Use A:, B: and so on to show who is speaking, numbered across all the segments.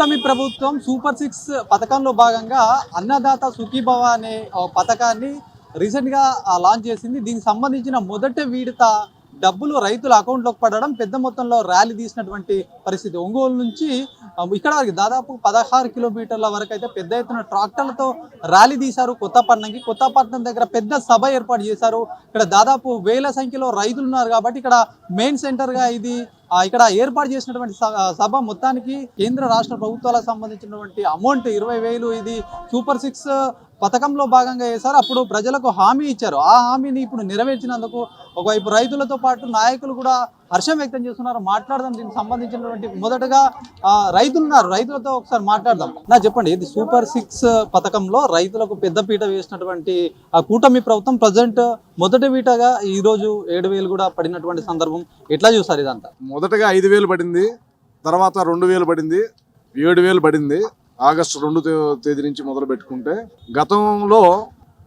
A: కూటమి ప్రభుత్వం సూపర్ 6 పథకంలో భాగంగా అన్నదాత సుఖీభవ అనే పథకాన్ని రీసెంట్గా లాంచ్ చేసింది. దీనికి సంబంధించిన మొదటి విడత డబ్బులు రైతుల అకౌంట్లోకి పడడం, పెద్ద మొత్తంలో ర్యాలీ తీసినటువంటి పరిస్థితి. ఒంగోలు నుంచి ఇక్కడ వరకు దాదాపు 16 కిలోమీటర్ల వరకు అయితే పెద్ద ఎత్తున ట్రాక్టర్లతో ర్యాలీ తీశారు. కొత్తపట్నం దగ్గర పెద్ద సభ ఏర్పాటు చేశారు. ఇక్కడ దాదాపు వేల సంఖ్యలో రైతులు ఉన్నారు కాబట్టి ఇక్కడ మెయిన్ సెంటర్గా ఇది ఇక్కడ ఏర్పాటు చేసినటువంటి సభ మొత్తానికి కేంద్ర రాష్ట్ర ప్రభుత్వాలకు సంబంధించినటువంటి అమౌంట్ 20,000 ఇది సూపర్ 6 పథకంలో భాగంగా చేశారు. అప్పుడు ప్రజలకు హామీ ఇచ్చారు. ఆ హామీని ఇప్పుడు నెరవేర్చినందుకు ఒకవైపు రైతులతో పాటు నాయకులు కూడా హర్షం వ్యక్తం చేస్తున్నారు. మాట్లాడదాం దీనికి సంబంధించినటువంటి మొదటగా రైతులు ఉన్నారు, రైతులతో ఒకసారి మాట్లాడదాం. చెప్పండి, ఇది సూపర్ 6 పథకంలో రైతులకు పెద్దపీట వేసినటువంటి కూటమి ప్రభుత్వం ప్రజెంట్ మొదటి వీటగా ఈ రోజు 7,000 కూడా పడినటువంటి సందర్భం ఎట్లా చూసారు? ఇదంతా
B: మొదటగా 5,000 పడింది, తర్వాత 2,000 పడింది, 7,000 పడింది. ఆగస్టు 2వ తేదీ నుంచి మొదలు పెట్టుకుంటే గతంలో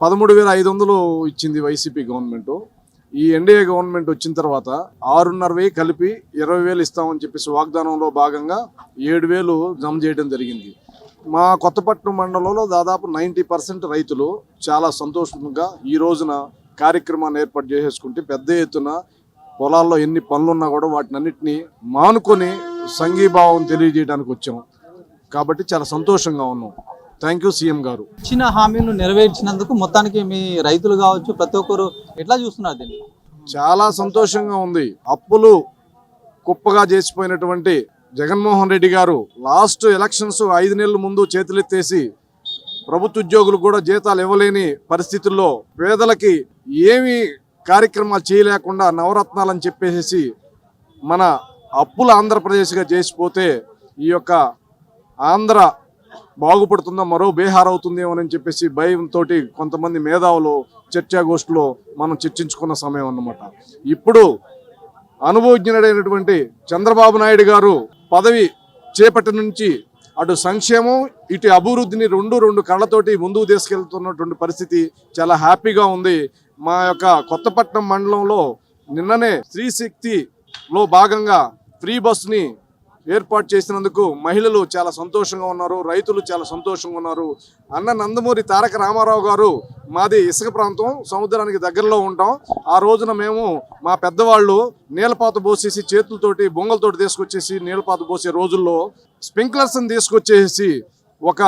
B: 13,500 ఇచ్చింది వైసీపీ గవర్నమెంట్. ఈ ఎన్డీఏ గవర్నమెంట్ వచ్చిన తర్వాత 6,500 కలిపి 20,000 ఇస్తామని చెప్పేసి వాగ్దానంలో భాగంగా 7,000 జమ చేయడం జరిగింది. మా కొత్తపట్నం మండలంలో దాదాపు 90% రైతులు చాలా సంతోషంగా ఈ రోజున కార్యక్రమాన్ని ఏర్పాటు చేసేసుకుంటే పెద్ద ఎత్తున పొలాల్లో ఎన్ని పనులున్నా కూడా వాటిని అన్నింటినీ మానుకొని సంఘీభావం తెలియజేయడానికి వచ్చాం. కాబట్టి చాలా సంతోషంగా ఉన్నాం. థ్యాంక్ యూ సీఎం గారు.
A: ఇచ్చిన హామీలు నెరవేర్చినందుకు మొత్తానికి మీ రైతులు కావచ్చు ప్రతి ఒక్కరు ఎట్లా చూస్తున్నారు దీన్ని?
B: చాలా సంతోషంగా ఉంది. అప్పులు కుప్పగా చేసిపోయినటువంటి జగన్మోహన్ రెడ్డి గారు లాస్ట్ ఎలక్షన్స్ 5 నెలల ముందు చేతులెత్తేసి ప్రభుత్వ ఉద్యోగులు కూడా జీతాలు ఇవ్వలేని పరిస్థితుల్లో పేదలకి ఏమి కార్యక్రమాలు చేయలేకుండా నవరత్నాలని చెప్పేసి మన అప్పుల ఆంధ్రప్రదేశ్గా చేసిపోతే ఈ యొక్క ఆంధ్ర బాగుపడుతుందో మరో బీహార్ అవుతుందేమోనని చెప్పేసి భయంతో కొంతమంది మేధావులు చర్చాగోష్ఠిలో మనం చర్చించుకున్న సమయం అన్నమాట. ఇప్పుడు అనుభవజ్ఞుడైనటువంటి చంద్రబాబు నాయుడు గారు పదవి చేపట్టిన నుంచి అటు సంక్షేమం ఇటు అభివృద్ధిని రెండు కళ్ళతోటి ముందుకు తీసుకెళ్తున్నటువంటి పరిస్థితి చాలా హ్యాపీగా ఉంది. మా యొక్క కొత్తపట్నం మండలంలో నిన్ననే స్త్రీ శక్తిలో భాగంగా ఫ్రీ బస్ని ఏర్పాటు చేసినందుకు మహిళలు చాలా సంతోషంగా ఉన్నారు, రైతులు చాలా సంతోషంగా ఉన్నారు. అన్న నందమూరి తారక రామారావు గారు మాది ఇసుక ప్రాంతం, సముద్రానికి దగ్గరలో ఉంటాం. ఆ రోజున మేము మా పెద్దవాళ్ళు నీళ్ళపాత పోసేసి చేతులతోటి బొంగలతోటి తీసుకొచ్చేసి నీళ్ళపాత పోసే రోజుల్లో స్ప్రింక్లర్స్ని తీసుకొచ్చేసి ఒక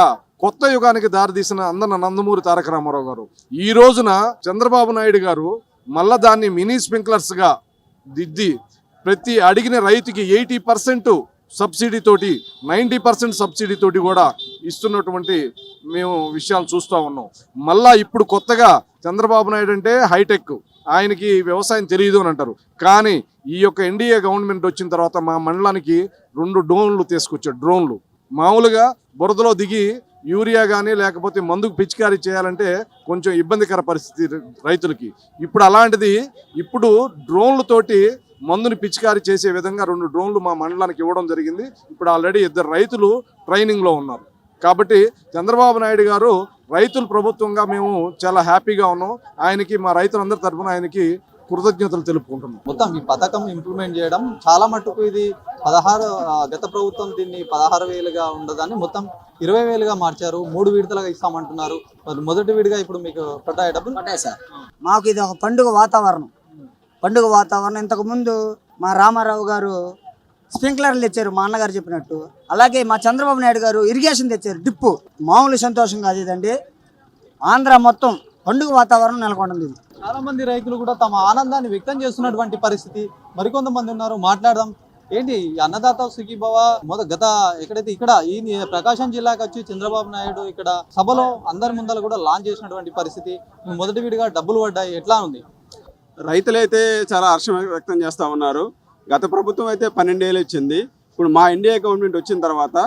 B: కొత్త యుగానికి దారితీసిన అన్న నందమూరి తారక రామారావు గారు. ఈ రోజున చంద్రబాబు నాయుడు గారు మళ్ళా దాన్ని మినీ స్ప్రింక్లర్స్గా దిద్ది ప్రతి అడిగిన రైతుకి 80% సబ్సిడీ తోటి 90% సబ్సిడీ తోటి కూడా ఇస్తున్నటువంటి మేము విషయాలు చూస్తూ ఉన్నాం. మళ్ళా ఇప్పుడు కొత్తగా చంద్రబాబు నాయుడు అంటే హైటెక్, ఆయనకి వ్యవసాయం తెలియదు అని అంటారు. కానీ ఈ యొక్క ఎన్డీఏ గవర్నమెంట్ వచ్చిన తర్వాత మా మండలానికి 2 డ్రోన్లు తీసుకొచ్చాడు. డ్రోన్లు మామూలుగా బురదలో దిగి యూరియా కానీ లేకపోతే మందుకు పిచికారీ చేయాలంటే కొంచెం ఇబ్బందికర పరిస్థితి రైతులకి. ఇప్పుడు అలాంటిది ఇప్పుడు డ్రోన్లతోటి మందుని పిచికారీ చేసే విధంగా 2 డ్రోన్లు మా మండలానికి ఇవ్వడం జరిగింది. ఇప్పుడు ఆల్రెడీ 2 రైతులు ట్రైనింగ్లో ఉన్నారు. కాబట్టి చంద్రబాబు నాయుడు గారు రైతుల ప్రభుత్వంగా మేము చాలా హ్యాపీగా ఉన్నాం. ఆయనకి మా రైతులందరి తరఫున ఆయనకి కృతజ్ఞతలు తెలుపుకుంటున్నాం.
A: మొత్తం ఈ పథకం ఇంప్లిమెంట్ చేయడం చాలా మటుకు ఇది 16 గత ప్రభుత్వం దీన్ని 16,000గా ఉండదాన్ని మొత్తం 20,000గా మార్చారు. 3 విడతలుగా ఇస్తామంటున్నారు. మొదటి విడిగా ఇప్పుడు మీకు పడ్డాయి డబ్బులు?
C: పడ్డాయి సార్. మాకు ఇది ఒక పండుగ వాతావరణం. ఇంతకుముందు మా రామారావు గారు స్ప్రింక్లర్లు తెచ్చారు, మా అన్నగారు చెప్పినట్టు. అలాగే మా చంద్రబాబు నాయుడు గారు ఇరిగేషన్ తెచ్చారు, డిప్పు. మామూలు సంతోషం కాదు ఇదండి. ఆంధ్ర మొత్తం పండుగ వాతావరణం నెలకొంది.
A: చాలా మంది రైతులు కూడా తమ ఆనందాన్ని వ్యక్తం చేస్తున్నటువంటి పరిస్థితి. మరికొంతమంది ఉన్నారు, మాట్లాడదాం. ఏంటి అన్నదాత సుఖీభవ గత ఎక్కడైతే ఇక్కడ ఈ ప్రకాశం జిల్లాకి వచ్చి చంద్రబాబు నాయుడు ఇక్కడ సభలో అందరి ముందర కూడా లాంచ్ చేసినటువంటి పరిస్థితి. మొదటి విడిగా డబ్బులు పడ్డాయి, ఎట్లా ఉంది?
D: రైతులైతే చాలా హర్షం వ్యక్తం చేస్తూ ఉన్నారు. గత ప్రభుత్వం అయితే 12,000 ఇచ్చింది. ఇప్పుడు మా ఇండియా గవర్నమెంట్ వచ్చిన తర్వాత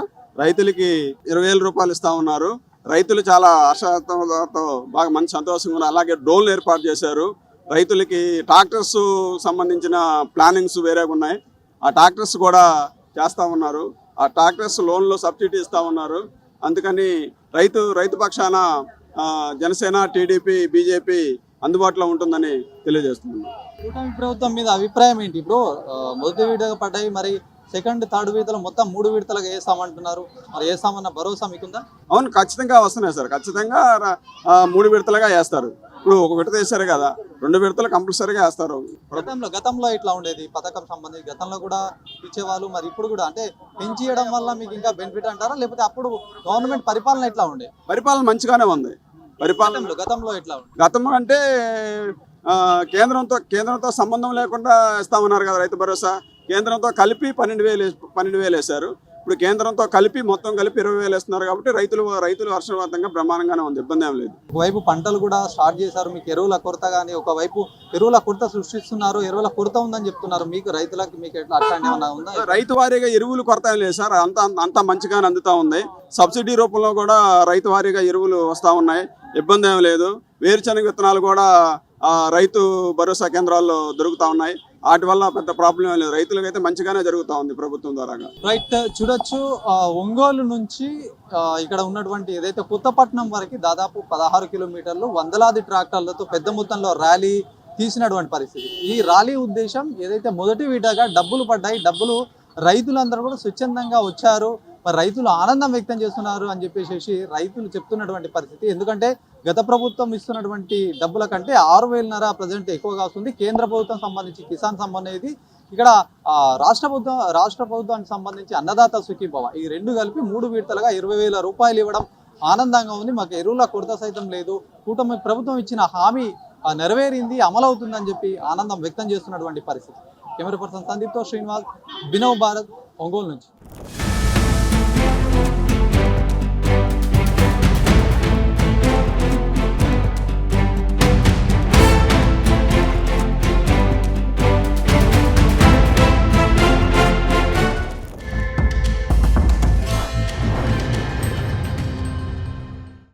D: రైతులకి 20,000 రూపాయలు ఇస్తూ ఉన్నారు. రైతులు చాలా హర్షతో బాగా మంచి సంతోషంగా ఉన్నారు. అలాగే డ్రోన్లు ఏర్పాటు చేశారు. రైతులకి ట్రాక్టర్స్ సంబంధించిన ప్లానింగ్స్ వేరేగా ఉన్నాయి. ఆ ట్రాక్టర్స్ కూడా చేస్తూ ఉన్నారు. ఆ ట్రాక్టర్స్ లోన్లో సబ్సిడీ ఇస్తూ ఉన్నారు. అందుకని రైతు పక్షాన జనసేన, టీడీపీ, బీజేపీ అందుబాటులో ఉంటుందని తెలియజేస్తున్నాను.
A: కూటమి ప్రభుత్వం మీద అభిప్రాయం ఏంటి? ఇప్పుడు మొదటి విడతగా పడ్డాయి, మరి సెకండ్ థర్డ్ విడతలు మొత్తం 3 విడతలుగా వేస్తామంటున్నారు. మరి వేస్తామన్న భరోసా మీకుందా?
D: అవును, ఖచ్చితంగా వస్తున్నాయి సార్. ఖచ్చితంగా 3 విడతలుగా వేస్తారు. ఇప్పుడు ఒక విడత వేశారు కదా, 2 విడతలు కంపల్సరీగా వేస్తారు.
A: గతంలో ఇట్లా ఉండేది పథకం సంబంధించి గతంలో కూడా ఇచ్చేవాళ్ళు, మరి ఇప్పుడు కూడా అంటే పెంచియడం వల్ల మీకు ఇంకా బెనిఫిట్ అంటారా, లేకపోతే అప్పుడు గవర్నమెంట్ పరిపాలన ఎట్లా ఉండే?
D: పరిపాలన మంచిగానే ఉంది. పరిపాలన
A: గతంలో ఎట్లా ఉండే?
D: గతం అంటే కేంద్రంతో సంబంధం లేకుండా ఇస్తామన్నారు కదా రైతు భరోసా. కేంద్రంతో కలిపి 12,000 వేశారు. ఇప్పుడు కేంద్రంతో కలిపి మొత్తం కలిపి 20,000 వేస్తున్నారు. కాబట్టి రైతులు హర్షవంతంగా బ్రహ్మాండంగానే ఉంది, ఇబ్బంది ఏం లేదు.
A: ఒకవైపు పంటలు కూడా స్టార్ట్ చేశారు, మీకు ఎరువుల కొరత కానీ, ఒకవైపు ఎరువుల కొరత సృష్టిస్తున్నారు, ఎరువుల కొరత ఉందని చెప్తున్నారు. మీకు రైతులకి మీకు ఎట్లా అట్లాంటి ఏమన్నా ఉందా?
D: రైతు వారీగా ఎరువులు కొరత ఏం లేదు సార్, అంత మంచిగానే అందుతా ఉంది. సబ్సిడీ రూపంలో కూడా రైతు వారీగా ఎరువులు వస్తూ ఉన్నాయి, ఇబ్బంది ఏం లేదు. వేరుశనగ విత్తనాలు కూడా రైతు భరోసా కేంద్రాల్లో దొరుకుతా ఉన్నాయి. వాటి వల్ల పెద్ద ప్రాబ్లం ఏం లేదు. రైతులకు అయితే మంచిగానే జరుగుతూ ఉంది ప్రభుత్వం ద్వారా.
A: రైట్, చూడొచ్చు ఒంగోలు నుంచి ఇక్కడ ఉన్నటువంటి ఏదైతే కొత్తపట్నం వరకు దాదాపు 16 కిలోమీటర్లు వందలాది ట్రాక్టర్లతో పెద్ద మొత్తంలో ర్యాలీ తీసినటువంటి పరిస్థితి. ఈ ర్యాలీ ఉద్దేశం ఏదైతే మొదటి విడతగా డబ్బులు పడ్డాయి, డబ్బులు రైతులందరూ కూడా స్వచ్ఛందంగా వచ్చారు, మరి రైతులు ఆనందం వ్యక్తం చేస్తున్నారు అని చెప్పేసి రైతులు చెప్తున్నటువంటి పరిస్థితి. ఎందుకంటే గత ప్రభుత్వం ఇస్తున్నటువంటి డబ్బుల కంటే 6,500 ప్రజెంట్ ఎక్కువగా వస్తుంది. కేంద్ర ప్రభుత్వం సంబంధించి కిసాన్ సమ్మాన్ అనేది, ఇక్కడ రాష్ట్ర ప్రభుత్వానికి సంబంధించి అన్నదాత సుఖీభవ, ఈ రెండు కలిపి 3 విడతలుగా 20,000 రూపాయలు ఇవ్వడం ఆనందంగా ఉంది. మాకు ఎరువుల కొరత సైతం లేదు, కూటమి ప్రభుత్వం ఇచ్చిన హామీ నెరవేరింది, అమలవుతుందని చెప్పి ఆనందం వ్యక్తం చేస్తున్నటువంటి పరిస్థితి. కెమెరా పర్సన్ సందీప్తో శ్రీనివాస్, బినవ్ భారత్, ఒంగోలు నుంచి.